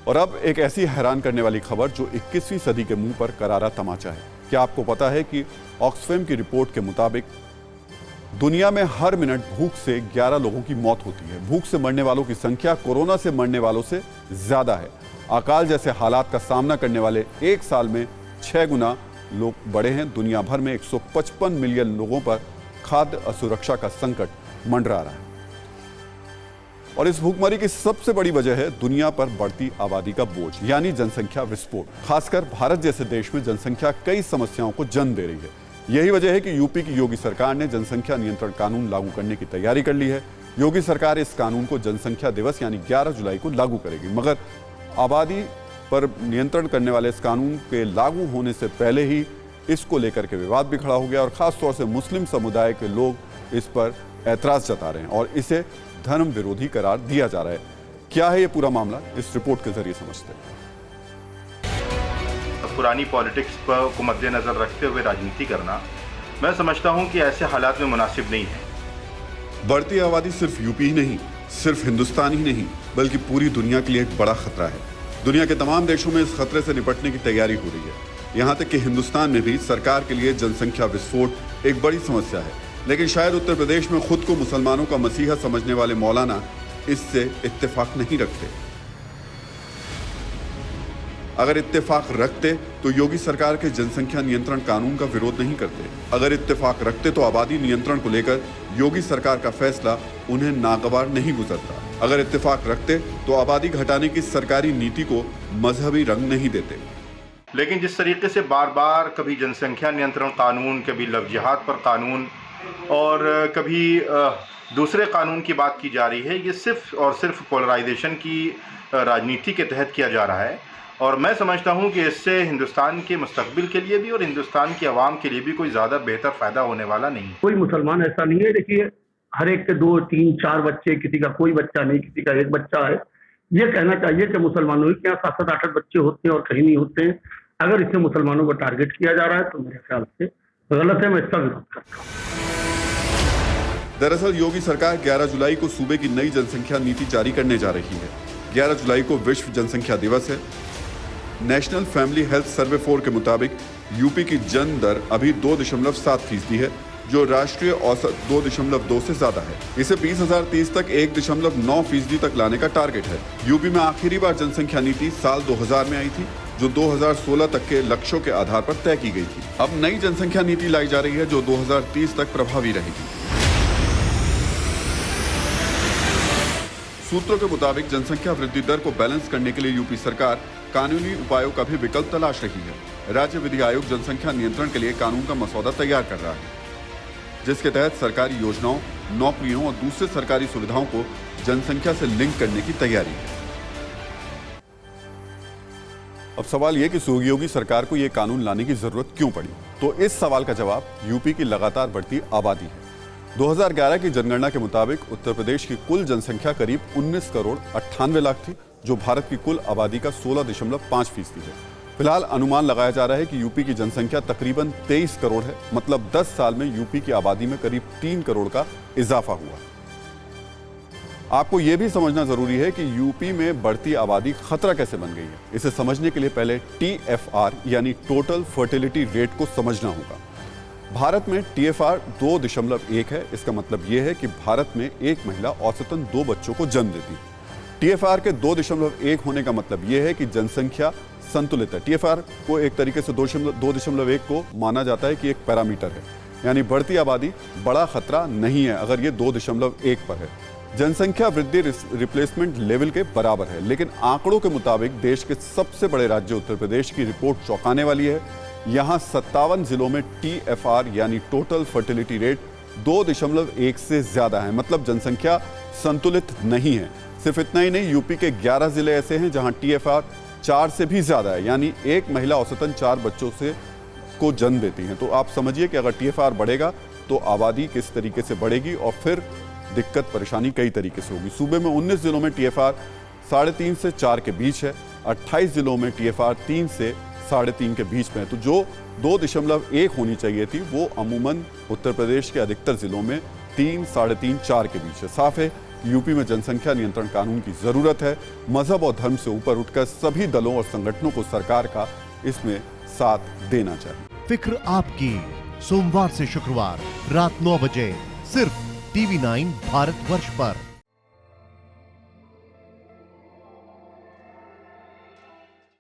और अब एक ऐसी हैरान करने वाली खबर जो 21वीं सदी के मुंह पर करारा तमाचा है। क्या आपको पता है कि ऑक्सफैम की रिपोर्ट के मुताबिक दुनिया में हर मिनट भूख से 11 लोगों की मौत होती है। भूख से मरने वालों की संख्या कोरोना से मरने वालों से ज्यादा है। अकाल जैसे हालात का सामना करने वाले एक साल में 6 गुना लोग बढ़े हैं। दुनिया भर में 155 मिलियन लोगों पर खाद्य असुरक्षा का संकट मंडरा रहा है। और इस भूखमरी की सबसे बड़ी वजह है दुनिया पर बढ़ती आबादी का बोझ, यानी जनसंख्या विस्फोट। खासकर भारत जैसे देश में जनसंख्या कई समस्याओं को जन्म दे रही है। यही वजह है कि यूपी की योगी सरकार ने जनसंख्या नियंत्रण कानून लागू करने की तैयारी कर ली है। योगी सरकार इस कानून को जनसंख्या दिवस यानी 11 जुलाई को लागू करेगी। मगर आबादी पर नियंत्रण करने वाले इस कानून के लागू होने से पहले ही इसको लेकर के विवाद भी खड़ा हो गया और खासतौर से मुस्लिम समुदाय के लोग इस पर ऐतराज जता रहे हैं और इसे धर्म विरोधी करार दिया जा रहा है। क्या है ये पूरा मामला, इस रिपोर्ट के जरिए समझते हैं। पुरानी पॉलिटिक्स को मद्देनजर रखते हुए राजनीति करना मैं समझता हूं कि ऐसे हालात में मुनासिब नहीं है। बढ़ती आबादी सिर्फ यूपी ही नहीं, सिर्फ हिंदुस्तान ही नहीं, बल्कि पूरी दुनिया के लिए एक बड़ा खतरा है। दुनिया के तमाम देशों में इस खतरे से निपटने की तैयारी हो रही है। यहाँ तक कि हिंदुस्तान में भी सरकार के लिए जनसंख्या विस्फोट एक बड़ी समस्या है। लेकिन शायद उत्तर प्रदेश में खुद को मुसलमानों का मसीहा समझने वाले मौलाना इससे इत्तेफाक नहीं रखते। अगर इत्तेफाक रखते तो योगी सरकार के जनसंख्या नियंत्रण कानून का विरोध नहीं करते। अगर इत्तेफाक रखते तो आबादी नियंत्रण को लेकर योगी सरकार का फैसला उन्हें नागवार नहीं गुजरता। अगर इत्तेफाक रखते तो आबादी घटाने की सरकारी नीति को मजहबी रंग नहीं देते। लेकिन जिस तरीके से बार बार कभी जनसंख्या नियंत्रण कानून, कभी लव जिहाद पर कानून और कभी दूसरे कानून की बात की जा रही है, ये सिर्फ और सिर्फ पोलराइजेशन की राजनीति के तहत किया जा रहा है। और मैं समझता हूं कि इससे हिंदुस्तान के मुस्तकबिल के लिए भी और हिंदुस्तान की आवाम के लिए भी कोई ज़्यादा बेहतर फ़ायदा होने वाला नहीं। कोई मुसलमान ऐसा नहीं है, देखिए हर एक के 2, 3, 4 बच्चे, किसी का कोई बच्चा नहीं, किसी का एक बच्चा है। ये कहना चाहिए कि मुसलमानों के यहाँ 7-7, 8-8 बच्चे होते हैं और कहीं नहीं होते हैं। अगर इससे मुसलमानों को टारगेट किया जा रहा है तो मेरे ख्याल से गलत है, मैं इसका विरोध करता हूँ। दरअसल योगी सरकार 11 जुलाई को सूबे की नई जनसंख्या नीति जारी करने जा रही है। 11 जुलाई को विश्व जनसंख्या दिवस है। नेशनल फैमिली हेल्थ सर्वे 4 के मुताबिक यूपी की जन्म दर अभी 2.7% है, जो राष्ट्रीय औसत 2.2 से ज्यादा है। इसे 2030 तक 1.9% तक लाने का टारगेट है। यूपी में आखिरी बार जनसंख्या नीति साल 2000 में आई थी, जो 2016 तक के लक्ष्यों के आधार पर तय की गई थी। अब नई जनसंख्या नीति लाई जा रही है जो 2030 तक प्रभावी रहेगी। सूत्रों के मुताबिक जनसंख्या वृद्धि दर को बैलेंस करने के लिए यूपी सरकार कानूनी उपायों का भी विकल्प तलाश रही है। राज्य विधि आयोग जनसंख्या नियंत्रण के लिए कानून का मसौदा तैयार कर रहा है, जिसके तहत सरकारी योजनाओं, नौकरियों और दूसरे सरकारी सुविधाओं को जनसंख्या से लिंक करने की तैयारी है। अब सवाल यह कि योगी सरकार को यह कानून लाने की जरूरत क्यों पड़ी? तो इस सवाल का जवाब यूपी की लगातार बढ़ती आबादी है। 2011 की जनगणना के मुताबिक उत्तर प्रदेश की कुल जनसंख्या करीब 19 करोड़ 98 लाख थी, जो भारत की कुल आबादी का 16.5% है। फिलहाल अनुमान लगाया जा रहा है कि यूपी की जनसंख्या तकरीबन 23 करोड़ है। मतलब 10 साल में यूपी की आबादी में करीब 3 करोड़ का इजाफा हुआ। आपको यह भी समझना जरूरी है कि यूपी में बढ़ती आबादी खतरा कैसे बन गई है। इसे समझने के लिए पहले TFR यानी टोटल फर्टिलिटी रेट को समझना होगा। भारत में TFR 2.1 है। इसका मतलब यह है कि भारत में एक महिला औसतन 2 बच्चों को जन्म देती है। TFR के 2.1 होने का मतलब यह है कि जनसंख्या संतुलित है। TFR को एक तरीके से 2.1 को माना जाता है कि एक पैरामीटर है, यानी बढ़ती आबादी बड़ा खतरा नहीं है अगर ये 2.1 पर है। जनसंख्या वृद्धि रिप्लेसमेंट लेवल के बराबर है। लेकिन आंकड़ों के मुताबिक देश के सबसे बड़े राज्य उत्तर प्रदेश की रिपोर्ट चौंकाने वाली है। यहाँ 57 जिलों में TFR यानी टोटल फर्टिलिटी रेट 2.1 से ज्यादा है। मतलब जनसंख्या संतुलित नहीं है। सिर्फ इतना ही नहीं, यूपी के 11 जिले ऐसे हैं जहां TFR 4 से भी ज्यादा है, यानी एक महिला औसतन 4 बच्चों से को जन्म देती हैं। तो आप समझिए कि अगर TFR बढ़ेगा तो आबादी किस तरीके से बढ़ेगी और फिर दिक्कत परेशानी कई तरीके से होगी। सूबे में 19 जिलों में TFR 3.5 से 4 के बीच है। 28 जिलों में TFR 3 से 3.5 के बीच में है। तो जो 2.1 होनी चाहिए थी वो अमूमन उत्तर प्रदेश के अधिकतर जिलों में 3, 3.5, 4 के बीच है। साफ है यूपी में जनसंख्या नियंत्रण कानून की जरूरत है। मजहब और धर्म से ऊपर उठकर सभी दलों और संगठनों को सरकार का इसमें साथ देना चाहिए। फिक्र आपकी, सोमवार से शुक्रवार रात 9 बजे सिर्फ TV9 भारतवर्ष पर।